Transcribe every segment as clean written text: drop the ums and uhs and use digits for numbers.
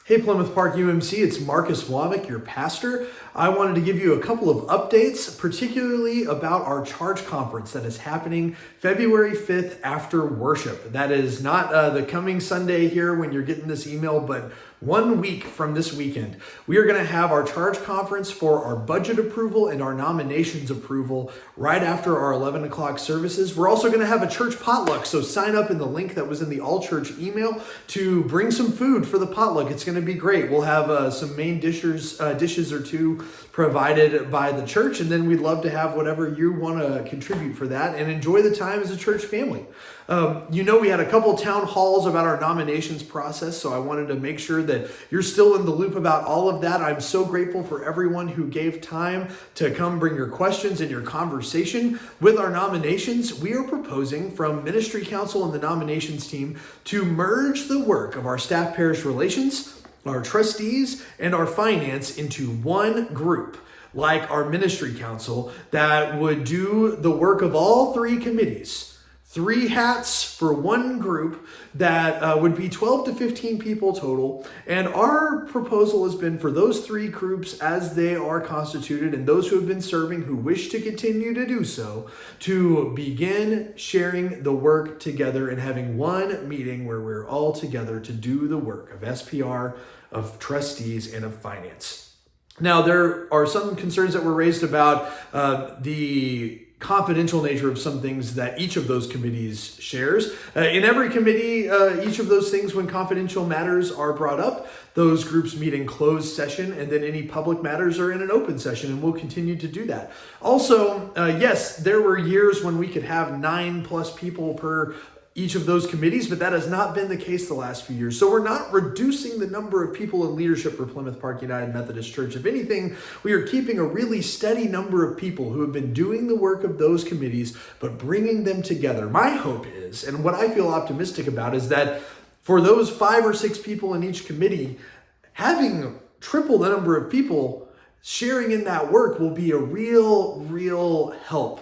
Hey Plymouth Park UMC, it's Marcus Womack, your pastor. I wanted to give you a couple of updates, particularly about our Charge Conference that is happening February 5th after worship. That is not the coming Sunday here when you're getting this email, but 1 week from this weekend. We are going to have our Charge Conference for our budget approval and our nominations approval right after our 11 o'clock services. We're also going to have a church potluck, so sign up in the link that was in the all church email to bring some food for the potluck. It's going to be great. We'll have some main dishes or two provided by the church, and then we'd love to have whatever you want to contribute for that and enjoy the time as a church family. We had a couple town halls about our nominations process, so I wanted to make sure that you're still in the loop about all of that. I'm so grateful for everyone who gave time to come bring your questions and your conversation. With our nominations, we are proposing from Ministry Council and the nominations team to merge the work of our staff parish relations, our trustees, and our finance into one group, like our Ministry Council, that would do the work of all three committees. 3 hats for one group that would be 12 to 15 people total. And our proposal has been for those 3 groups as they are constituted and those who have been serving who wish to continue to do so, to begin sharing the work together and having one meeting where we're all together to do the work of SPR, of trustees, and of finance. Now, there are some concerns that were raised about the confidential nature of some things that each of those committees shares. In every committee, each of those things, when confidential matters are brought up, those groups meet in closed session, and then any public matters are in an open session, and we'll continue to do that. Also, yes, there were years when we could have 9+ people per each of those committees, but that has not been the case the last few years. So we're not reducing the number of people in leadership for Plymouth Park United Methodist Church. If anything, we are keeping a really steady number of people who have been doing the work of those committees, but bringing them together. My hope is, and what I feel optimistic about, is that for those 5 or 6 people in each committee, having triple the number of people sharing in that work will be a real help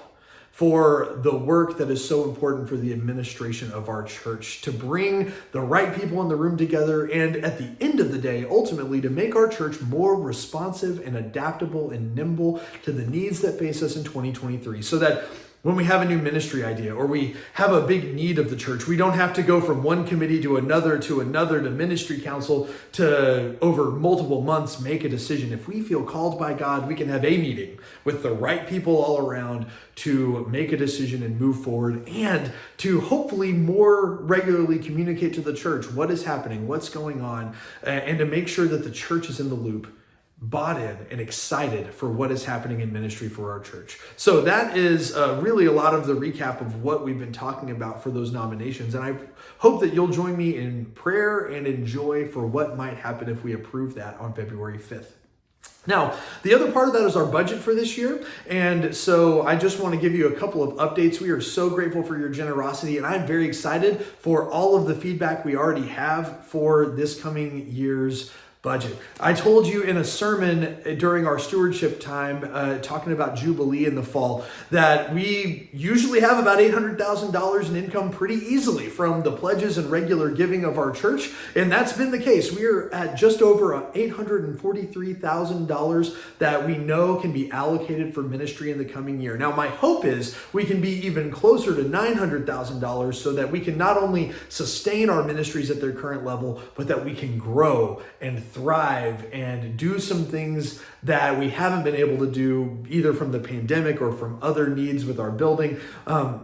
for the work that is so important for the administration of our church, to bring the right people in the room together, and at the end of the day, ultimately, to make our church more responsive and adaptable and nimble to the needs that face us in 2023, so that when we have a new ministry idea or we have a big need of the church, we don't have to go from one committee to another to Ministry Council to, over multiple months, make a decision. If we feel called by God, we can have a meeting with the right people all around to make a decision and move forward, and to hopefully more regularly communicate to the church what is happening, what's going on, and to make sure that the church is in the loop, bought in and excited for what is happening in ministry for our church. So that is really a lot of the recap of what we've been talking about for those nominations. And I hope that you'll join me in prayer and in joy for what might happen if we approve that on February 5th. Now, the other part of that is our budget for this year. And so I just want to give you a couple of updates. We are so grateful for your generosity, and I'm very excited for all of the feedback we already have for this coming year's budget. I told you in a sermon during our stewardship time, talking about Jubilee in the fall, that we usually have about $800,000 in income pretty easily from the pledges and regular giving of our church. And that's been the case. We are at just over $843,000 that we know can be allocated for ministry in the coming year. Now, my hope is we can be even closer to $900,000 so that we can not only sustain our ministries at their current level, but that we can grow and thrive and do some things that we haven't been able to do either from the pandemic or from other needs with our building.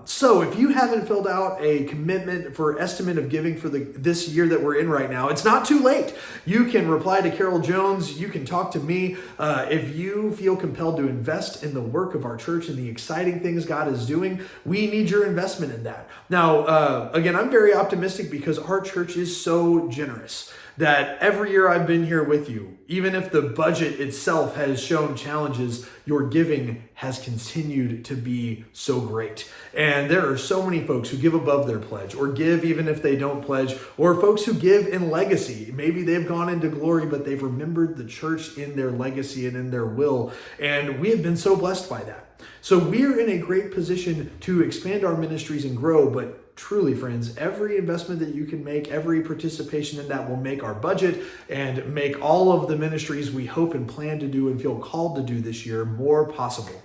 So if you haven't filled out a commitment for estimate of giving for this year that we're in right now, it's not too late. You can reply to Carol Jones. You can talk to me. If you feel compelled to invest in the work of our church and the exciting things God is doing, we need your investment in that. Now, again, I'm very optimistic because our church is so generous that every year I've been here with you, even if the budget itself has shown challenges, your giving has continued to be so great. And there are so many folks who give above their pledge, or give even if they don't pledge, or folks who give in legacy. Maybe they've gone into glory, but they've remembered the church in their legacy and in their will. And we have been so blessed by that. So we're in a great position to expand our ministries and grow, but truly, friends, every investment that you can make, every participation in that will make our budget and make all of the ministries we hope and plan to do and feel called to do this year more possible.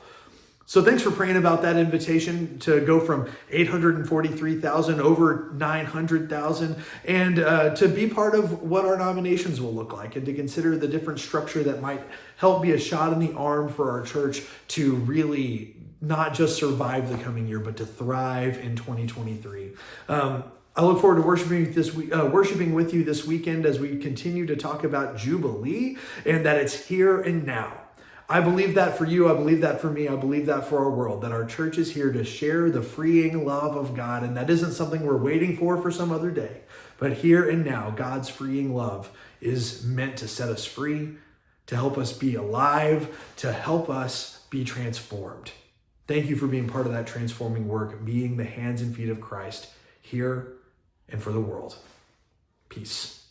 So thanks for praying about that invitation to go from 843,000 over 900,000 and to be part of what our nominations will look like and to consider the different structure that might help be a shot in the arm for our church to really not just survive the coming year, but to thrive in 2023. I look forward to worshiping with you this weekend as we continue to talk about Jubilee and that it's here and now. I believe that for you. I believe that for me. I believe that for our world, that our church is here to share the freeing love of God. And that isn't something we're waiting for some other day. But here and now, God's freeing love is meant to set us free, to help us be alive, to help us be transformed. Thank you for being part of that transforming work, being the hands and feet of Christ here and for the world. Peace.